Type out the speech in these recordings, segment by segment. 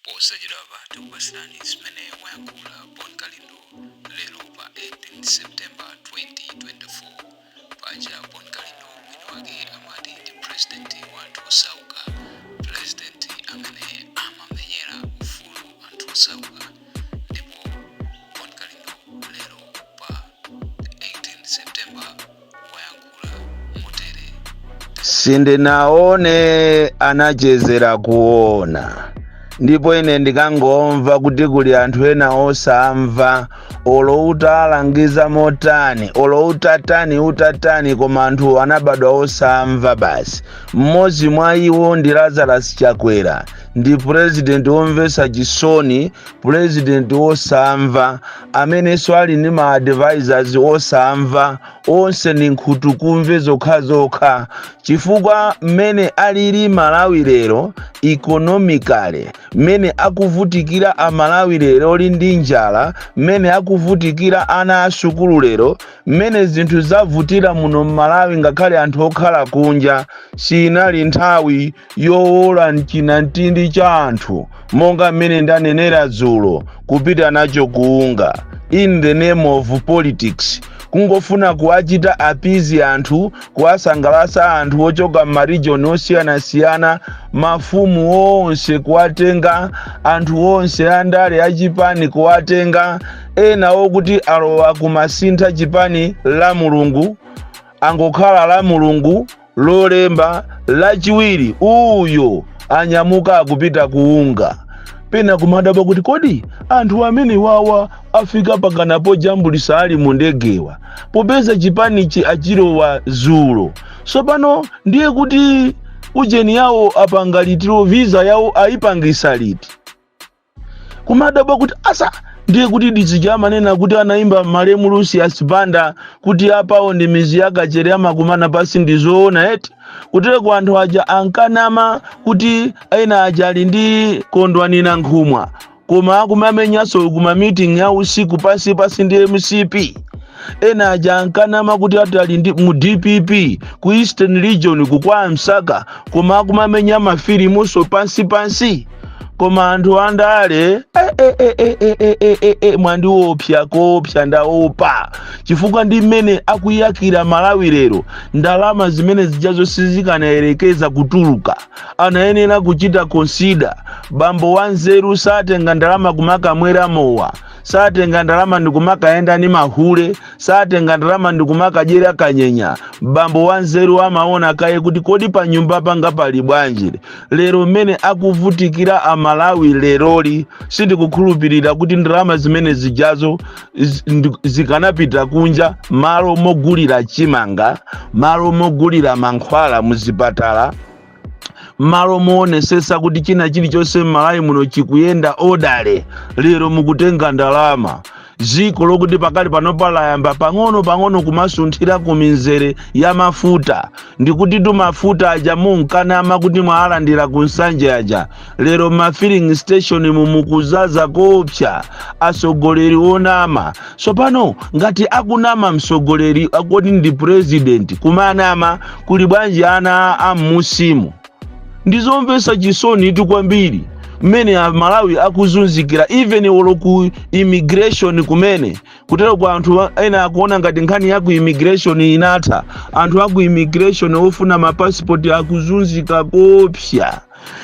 posachedwapa tikupasirani zimene wayankhula Bon Kalindo lero pa 18 September 2024 paja Bon Kalindo mwini wake amati ndi president wathu osauka, president amene amamenyera ufulu anthu osauka. Ndipo Bon Kalindo lero pa 18 September wayankhula motere: sindinaone anachezera kuona, ndipo ine ndikangomva kuti kuli anthu ena osamva olo utalangiza motani olo utatani koma anthu anabadwa osamva basi. Mmodzi mwa iwo ndi Lazarus Chakwera, ndi president womvesa chisoni, president wosamva amenenso ali ndi ma advisors osamva, onse ni nkhutukumve zokhazokha. Chifukwa mmene alili Malawi lero economically, mmene akuvutikira amalawi lero oli ndi njala, mmene akuvutikira ana asukulu lero, mmene zinthu zavutira muno Malawi ngakhale anthu okhala kunja, sinali nthawi yowola mchina ntindi cha anthu monga mmene ndanenera dzulo kupita nacho kuunga in the name of politics, kungofuna kuachita apizi anthu, kuwasangalasa anthu ochoka m'maregion osiyanasiyana, mafumu onse kuwatenga, anthu onse andale achipani kuwatenga, ena okuti alowa kumasintha chipani la Mulungu angokhala la Mulungu lolemba lachiwiri uyo anyamuka akupita kuunga. Pena kumadaba kuti kodi anthu amene wawa afika pakanapo jambulisa ali mundegewa popeza chipanichi achilowa zulo. So pano ndiye kuti ujeni yawo apangalitiro, visa yawo aipangisa liti. Kumadaba kuti asa ndiye kuti dizijamanena kuti anaimba Malemu Lucius Banda kuti apawo ndi mizi yakachere amakumana pasi ndizoona eti kutile kwa anthu aja ankanama kuti aina aja ali ndi kondwanina nkhumwa koma akumamenyaso kuma meeting ya usiku pasi ndi MCP. Ena aja ankanama kuti atali ndi mu DPP ku Eastern Region kukwa Msaka koma akumamenya mafilimu so pansi. Koma anthu andale mwandi wopya kopya ndaopa, chifukwa ndi mmene akuyakira Malawi lero ndalama zimene zijazo sizikanayerekeza kutuluka. Anayenera kuchita consider bambo wanzeru satenga ndalama kumakamwera mowa, satenga ndalama ndikumakaenda ni mahule, satenga ndalama ndikumakajera kanyenya. Bambo wanzeru amaona kaye kuti kodi pa nyumba panga pali bwanji. Lero mmene akuvutikira Malawi leroli sindikukhulupirira kuti ndalama zimene zijazo zikanapita kunja, malo mogulira chimanga, malo mogulira mankhwala muzipatala, malo moonesesa kuti china chilichonse Malawi muno chikuyenda odale. Lero mukutenga ndalama ziko lokuti pakali panopalayamba pang'ono kumasunthira kuminzere ya mafuta, ndikuti tu mafuta aja munkanama kuti mwalandira kunsanje aja. Lero ma filling station mumukuzaza kopya asogoleri onama. So pano ngati akunama msogoleri akoti ndi president kumanama kuli bwanji ana amusimu. Ndizomvesa chisoni itu kwambiri mmene Malawi akuzunzikira even oloku immigration kumene kutero kwa anthu ena akuona ngati nkhani ya ku immigration inatha. Anthu aku immigration ofuna ma passport akuzunzika kopya,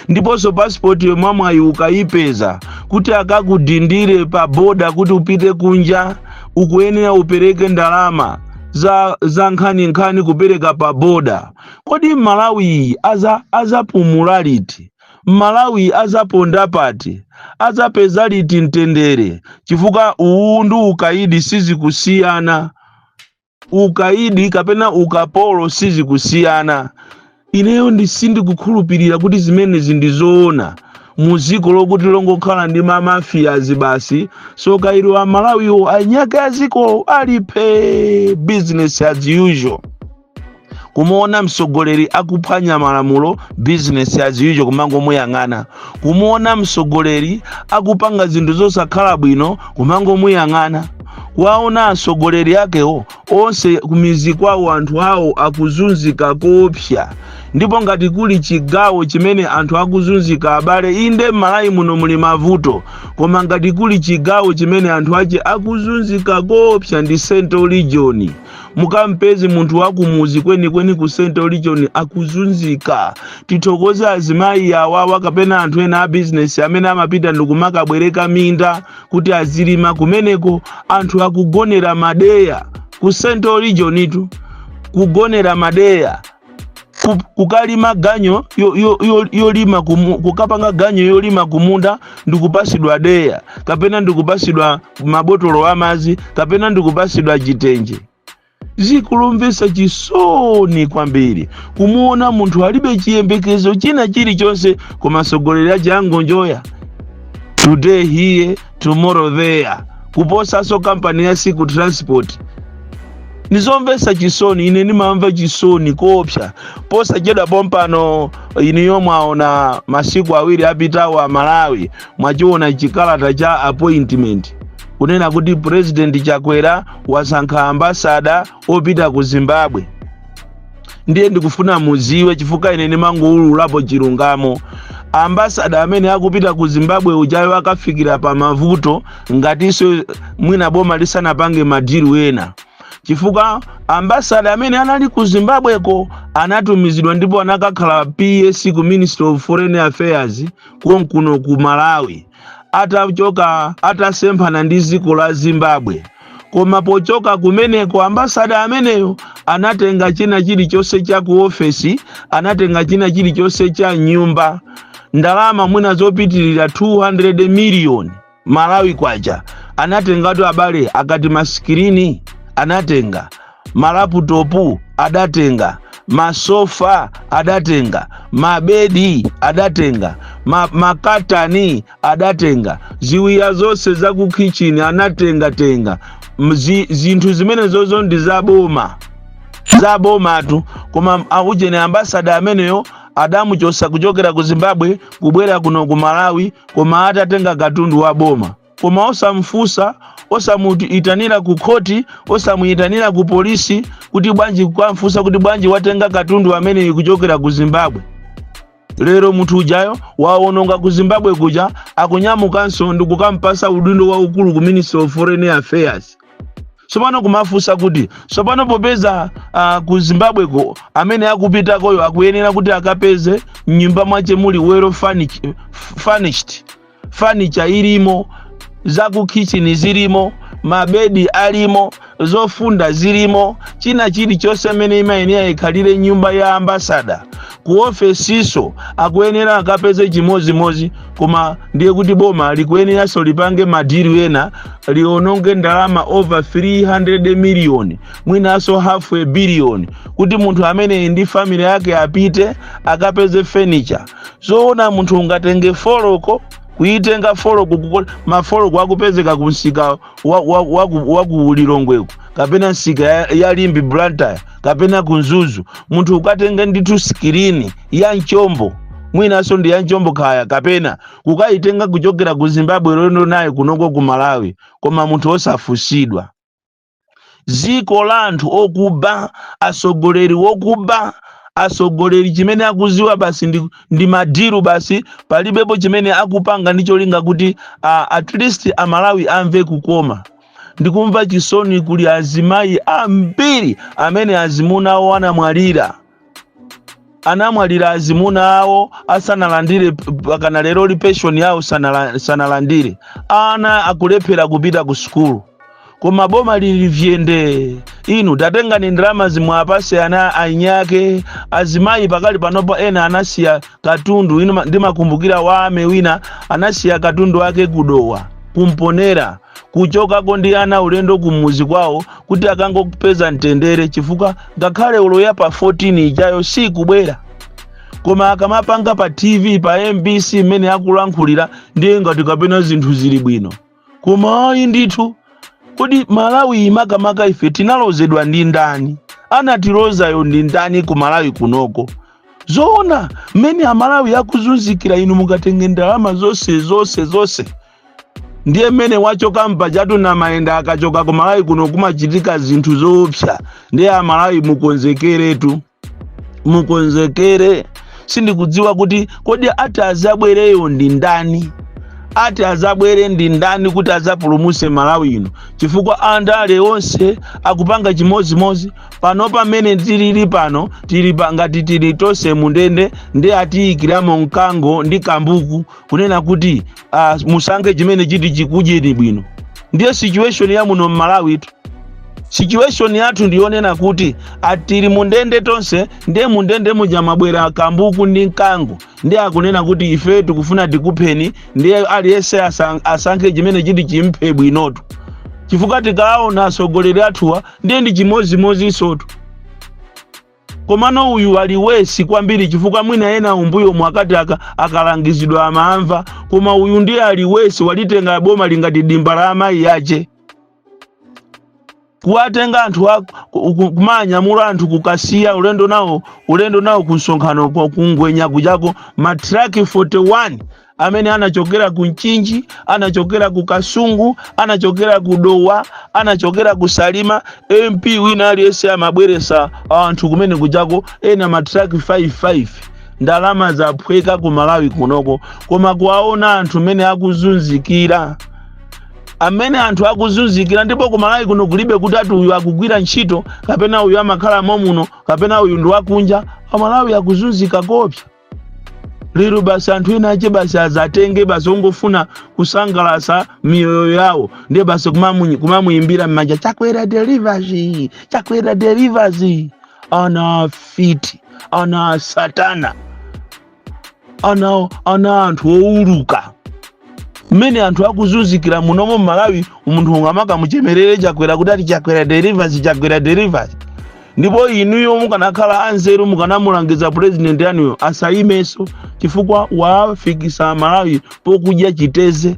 ndiponso passport yomwe ukayipeza kuti akakudindire pa boda kuti upite kunja ukuyenera upereke ndalama za nkhani kupereka pa boda. Kodi Malawi azapumula liti? Malawi azaponda pati? Azapeza liti mtendere? Chifukwa uundu ukaidi sizikusiyana, ukaidi kapena ukapolo sizikusiyana. Ineyo ndisindikukhulupirira kuti zimene zindizoona muziko lokuti longokhala ndi mafias basi. So kairo wa Malawi anyaka ziko alipe business as usual. Kumuona msogoleri akuphwanya malamulo, business as usual kumango muyang'ana. Kumuona msogoleri akupanga zinthu zosakhala bwino kumango muyang'ana. Waona asogoleri akewo onse kumizi kwawo anthu awo akuzunzika kopya. ndipo ngati kuli chigawo chimene anthu akuzunzika abale, inde Malawi muno muli mavuto, koma ngati kuli chigawo chimene anthu ache akuzunzika kopsa ndi Central Region. Mukampezi munthu wakumuzi kweni ku Central Region akuzunzika. Tithokoze azimayi awawa kapena anthu ena a business amene amapita ndikumakabwereka minda kuti azilima kumeneko. Anthu akugonera madeya ku Central Region itu, kugonera madeya, kukalima ganyo yolima kukapanga ganyo yolima kumunda ndikupasidwa deya, kapena ndikupasidwa mabotolo amazi, kapena ndikupasidwa chitenje. Zikulumvesa chisoni kwambiri kumuona munthu alibe chiyembekezo china chilichonse koma sogoleri aje angonjoya, today here tomorrow there, kuposa so company ya Siku Transport. Nizomvesa chisoni, ine nimamva chisoni kopsa. Posa chedwa pompano iniyo mwaona masiku awiri apitawa Malawi mwachiona chikalata cha appointment kunena kuti President Chakwera wasankha ambassador opita ku Zimbabwe. Ndiye ndikufuna muziwe chifukwa ine nimangoululapo chilungamo. Ambassador amene akupita ku Zimbabwe ujayo akafikira pa mavuto ngatiso mwina boma lisanapange madiru ena. Chifukwa ambassador amene anali ku Zimbabwe ko anatumizidwa ndipo anakakhala PS ku Ministry of Foreign Affairs kuno ku Malawi. Atachoka atasemphana ndi dziko la Zimbabwe. Koma pochoka kumeneko ambassador ameneyo anatenga china chilichonse cha ku office, anatenga china chilichonse cha nyumba, ndalama mwina zopitirira 200 million Malawi kwacha. Anatengatu abale akati maskirini anatenga, malaputopu adatenga, masofa adatenga, mabedi adatenga, makatani adatenga, ziwiya zose za ku kitchen anatenga. Zinthu zimene zozo ndi zaboma tu. Koma akujene ambassador ameneyo adamuchosa kuchokera ku Zimbabwe kubwera kuno ku Malawi, koma atatenga katundu wa boma. Koma osamfusa, osamuitanira ku koti, osamuitanira ku polisi kuti bwanji kwamfusa kuti bwanji watenga katundu amene kuchokera ku Zimbabwe. Lero munthu ujayo waononga ku Zimbabwe kuja akunyamukanso ndikukampasa udindo waukulu ku Ministry of Foreign Affairs. Sopano kumafusa kuti sopano popeza ku Zimbabwe ko amene akupita koyo akuyenera kuti akapeze nyumba mwache muli well furnished, furniture ilimo, za ku kitchen zilimo, mabedi alimo, zofunda zilimo, china chilichonse amene imayenera ikhalire nyumba ya ambassador. Ku office iso akuyenera akapeze chimozimozi, koma ndiye kuti boma likuyenera so lipange madiru ena liononge ndalama over 300 million, mwinaso half a billion, kuti munthu amene ndi family yake apite akapeze furniture. Zoona munthu ungatenge foloko kuitenga foloko mafoloko akupezeka kumsika waku Lilongweko, kapena nsika ya Limbi Blantyre, kapena kunzuzu. Munthu ukatenga nditu screen ya Nchombo, mwinaso ndi ya Nchombo kaya, kapena kukaitenga kuchokera ku Zimbabwe lendo naye kunoko ku Malawi, koma munthu osafusidwa. Ziko la anthu okuba, asogoleri wokuba, asogoleri chimene akuziwa basi ndi madiru basi, palibepo chimene akupanga ndicho linga kuti at least Amalawi amve kukoma. Ndikumva chisoni kuli azimayi ambiri amene azimuna awo anamwalira azimuna awo asanalandire pakana lero li pension yawo sanalandire, ana akulephera kupita ku skulu. Koma boma lili vyende inu tatenga ni ndalama zimwe apase ana anyake. Azimayi pakali panopo ena anasiya katundu, inu ndimakumbukira wame wina anasiya katundu wake kudowa kumponera, kuchoka kondi ana ulendo kumuzi kwawo kuti akangopeza mtendere, chifukwa ngakhale uloya pa 14 ijayo si kubwera. Koma akamapanga pa TV pa MBC mene akulankhulira ndiye ngati kapena zinthu zili bwino. Koma ayi ndithu kodi Malawi imakamaka ife tinalozedwa ndi ndani? Anatilozayo ndi ndani ku Malawi kunoko? Zoona mene Amalawi yakuzunzikira inu mukatenge ndalama zose. Ndiye mene wachoka mpachatu na maenda akachoka ku Malawi kuno kumachitika zinthu zoopsa. Ndiye Amalawi mukonzekeretu. mukonzekere. Sindikudziwa kuti kodi ati azabwereyo ndi ndani, ati azabwere ndi ndani kuti azapulumuse Malawi ino, chifukwa andale onse akupanga chimozimozi. Pano pamene tilili pano tili ngati tili tonse mundende ndi atiyikiramo mkango ndi kambuku kunena kuti musange chimene chiti chikudyeni bwino. Ndiyo situation ya muno Malawi itu. Situation yathu ndionena kuti atili mundende tonse, ndiye mundende muja mabwera kambuku ndi mkango, ndiye akunena kuti ife tikufuna tikupheni, ndiye aliyese asankhe chimene chiti chimphe bwinotu. Chifukwa tikaona asogoleri athuwa ndiye ndi chimozimozi isotu. Komano uyu aliwesi kwambiri chifukwa mwina ena umbuyo mwakati akalangizidwa amamva, koma uyu ndiye aliwesi walitenga boma lingati dimba la amayi yache. Kuwatenga anthu kumanyamula anthu kukasiya ulendo nawo kunsonkhano kungwenya kujako matraki 41 amene anachokera ku Nchinji, anachokera ku Kasungu, anachokera ku Dowa, anachokera ku Salima. MP wina aliyese amabweresa anthu kumene kujako ena matraki 55. Ndalama zaphweka ku Malawi kunoko, koma kuwaona anthu mene akuzunzikira. Amene anthu akuzunzikira ndipo ku Malawi kuno kulibe kuti ati uyu akugwira ntchito, kapena uyu amakhala momuno, kapena uyu ndi wakunja. Malawi akuzunzika kopya. Lero basi anthu ena ache basi azatenge basi ongofuna kusangalasa miyoyo yawo, ndiye basi kumamuyimbira mmanja chakwera delivers ana fiti, ana satana, ana anthu ouluka. Mene anthu akuzunzikira munomo Malawi, umuntu ungamaka muchemerere chakwera kuti ati chakwera delivers. Ndipo inuyo mukanakhala anzeru mukanamulangiza president yanuyo asaimeso, chifukwa wafikisa Malawi pokudya chiteze.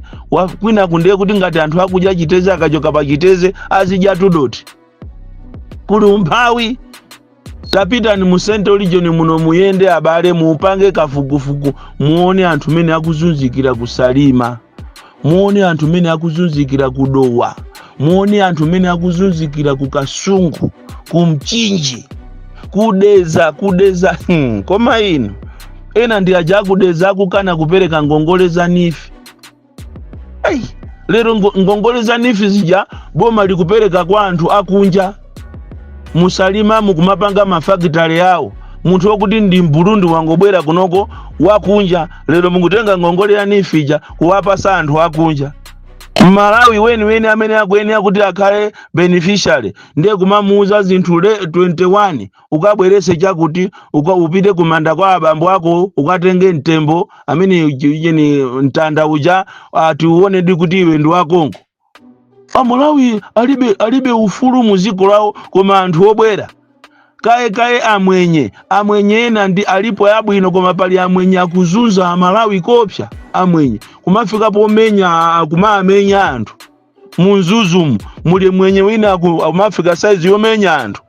Kwina kundiye kuti ngati anthu akudya chiteze akachoka pa chiteze azidya tudoti. Kuli umphawi. Tapitani mu Central Region muno muyende abale muupange kafukufuku, muone anthu mene akuzunzikira ku Salima, muone anthu mene akuzunzikira ku Dowa, muone anthu mene akuzunzikira ku Kasungu, ku Mchinji, kudeza. Koma ino ena ndi aja kudeza kukana kupereka ngongole za nifi. Lero ngongole za nifi zija boma likupereka kwa anthu akunja. Musalima mukumapanga mafakitale yawo, munthu wokuti ndi Burundi wangobwera kunoko wakunja, lero mungutenga ngongole ya nifija kuwapasa anthu akunja. Malawi weni amene akuyenera kuti akhale beneficiary ndiye kumamuuza zinthu 21 ukabwerese chakuti upite kumanda kwa abambo ako ukatenge mtembo amene yeni mtanda uja ati uone ndi kuti iwe ndi wakongo. Malawi alibe ufulu muziko lawo, koma anthu obwera kaye amwenye ena ndi alipo yabwino, koma pali amwenye akuzunza Malawi kopya. Amwenye kumafika pomenya kumamenya anthu munzuzumu, muli mwenye wina kumafika size yomenya anthu.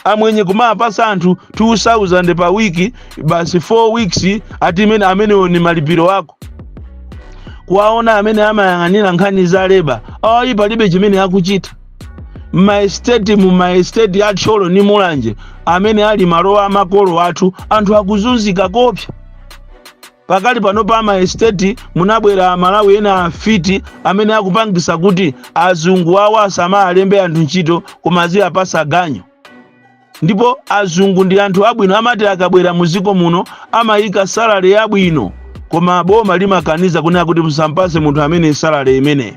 Amwenye kumapasa anthu 2000 pa wiki, basi 4 weeks ati amene ni malipiro wako. Kuwaona amene amayang'anira nkhani za leba palibe chimene akuchita. Maestate ya Tcholo ni Mulanje amene ali malowa amakolo athu, anthu akuzunzika kopya. Pakali pano pa maestate munabwera Malawi ena afiti amene akupangisa kuti azungu awo asamalembe anthu ntchito koma aziyapasa ganyo. Ndipo azungu ndi anthu abwino, amati akabwera muziko muno amayika salary yabwino, koma boma limakaniza kunena kuti musampase munthu amene salary imene.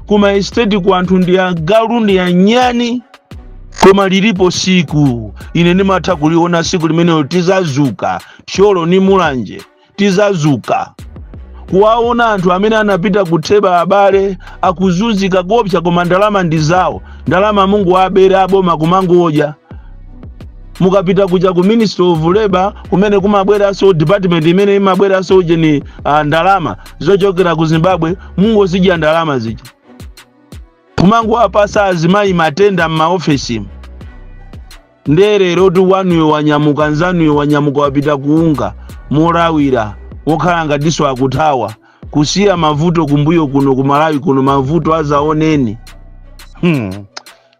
Kuma estate ku anthu ndi agalu ndi anyani, koma lilipo siku ine ndimatha kuliona siku limene tizazuka. Tcholo ni Mulanje tizazuka. Kuwaona anthu amene anapita kutheba abale akuzunzika kopya, koma ndalama ndi zawo. Ndalama Mungu abere aboma kumangoja. Mukapita kuja ku Ministry of Labor kumene kumabwera so department imene imabwera so jeni ndalama zochokera ku Zimbabwe, Mungu sija ndalama zija. Kumango apasa azimayi matenda m'maofisi. Nderero tu wanuyo wanyamuka, nzanuyo wanyamuka wapita kuunga molawira wokhala ngatiso akuthawa, kusiya mavuto kumbuyo kuno ku Malawi kuno mavuto azaoneni.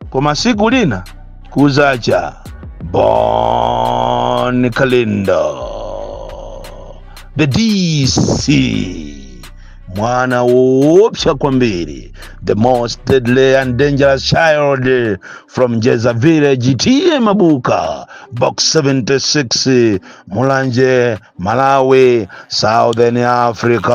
Koma siku lina kuzacha. Bon Kalindo, the DC, mwana woopsa kwambiri, the most deadly and dangerous child from Jeza Village, T.A. Mabuka, Box 76, Mulanje, Malawi, Southern Africa.